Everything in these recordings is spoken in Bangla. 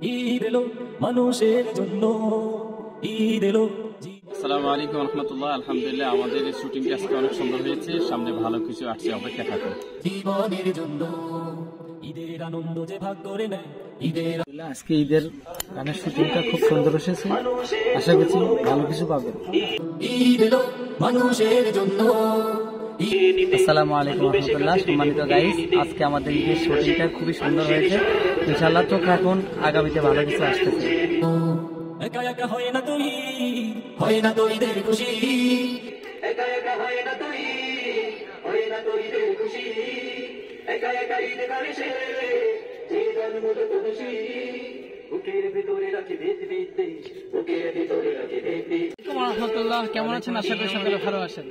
ঈদ এলো মানুষের জন্য, ঈদ এলো। আসসালামু আলাইকুম রহমতুল্লাহ। আলহামদুলিল্লাহ, আমাদের এই শুটিংটা আজকে অনেক সুন্দর হয়েছে। সামনে ভালো কিছু আসছে, অপেক্ষা থাকুন। জীবনের জন্য ঈদের আনন্দ যে ভাগ করে নেয়, ঈদের আজকে ঈদের গানের শুটিংটা খুব সুন্দর এসেছে, আশা করছি ভালো কিছু পাবেন। ঈদ এলো মানুষের জন্য। আসসালামু আলাইকুম রহমতুল্লাহ। সম্মানিত গাইস, আজকে আমাদের ঈদের শুটিংটা খুবই সুন্দর হয়েছে। ইনশাআল্লাহ চোখ রাখুন, আগামীতে ভালো কিছু আসতেছে। একা একা হয় না তুই, হয় না তো ঈদের খুশি, একা একা হয় না তুই, হয় না তো ঈদের খুশি, একা একা ঈদ গানে সে যে গান মতো খুশি, বুকের ভিতরে রাখি ভেদ বিদ্যে, বুকের ভিতরে রাখি ভেদ বিদ্যে। রহমতুল্লাহ, কেমন আছেন? আশা করি সকলে ভালো আছেন।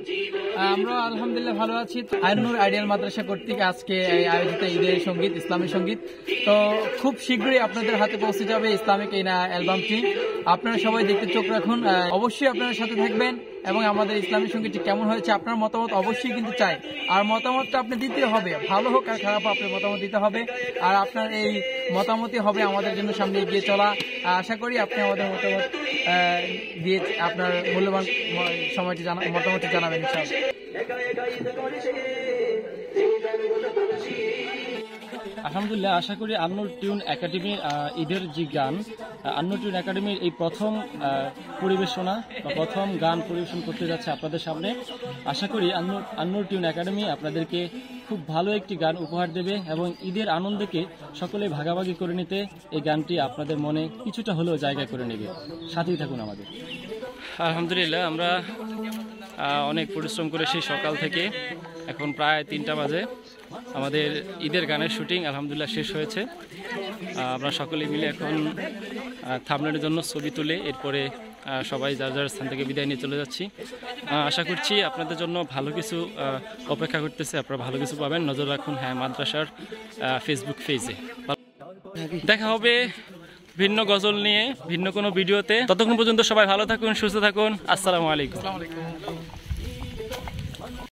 আমরা আলহামদুলিল্লাহ ভালো আছি। আইনুর আইডিয়াল মাদ্রাসা কর্তৃক আজকে আয়োজিত ঈদের সঙ্গীত, ইসলামী সঙ্গীত, তো খুব শীঘ্রই আপনাদের হাতে পৌঁছে যাবে ইসলামিক এই অ্যালবামটি। আপনারা সবাই দেখতে চোখ রাখুন, অবশ্যই আপনারা সাথে থাকবেন এবং আমাদের ইসলামী সঙ্গীতটি কেমন হয়েছে আপনার মতামত অবশ্যই কিন্তু চাই। আর মতামতটা আপনি দিতে হবে, ভালো হোক আর খারাপ হোক, আপনার মতামত দিতে হবে। আর আপনার এই মতামতই হবে আমাদের জন্য সামনে এগিয়ে চলা। আশা করি আপনি আমাদের মতামত দিয়ে আপনার মূল্যবান সময়টি মতামতটি জানাবেন ইনশাআল্লাহ। আলহামদুলিল্লাহ, আশা করি আন্নুর টিউন একাডেমির ঈদের যে গান, আন্নুর টিউন একাডেমির এই প্রথম পরিবেশনা বা প্রথম গান পরিবেশন করতে যাচ্ছে আপনাদের সামনে। আশা করি আন্নুর টিউন একাডেমি আপনাদেরকে খুব ভালো একটি গান উপহার দেবে এবং ঈদের আনন্দকে সকলে ভাগাভাগি করে নিতে এই গানটি আপনাদের মনে কিছুটা হলেও জায়গা করে নেবে। সাথেই থাকুন আমাদের। আলহামদুলিল্লাহ, আমরা অনেক পরিশ্রম করে সেই সকাল থেকে এখন প্রায় 3টা বাজে আমাদের ঈদের গানের শুটিং আলহামদুলিল্লাহ শেষ হয়েছে। আমরা সকলে মিলে এখন থাম্বনেলের জন্য ছবি তুলে এরপরে সবাই যার যার স্থান থেকে বিদায় নিয়ে চলে যাচ্ছি। আশা করছি আপনাদের জন্য ভালো কিছু অপেক্ষা করতেছে, আপনারা ভালো কিছু পাবেন। নজর রাখুন মাদ্রাসার ফেসবুক পেজে। দেখা হবে ভিন্ন গজল নিয়ে ভিন্ন কোনো ভিডিওতে। ততক্ষণ পর্যন্ত সবাই ভালো থাকুন, সুস্থ থাকুন। আসসালামু আলাইকুম।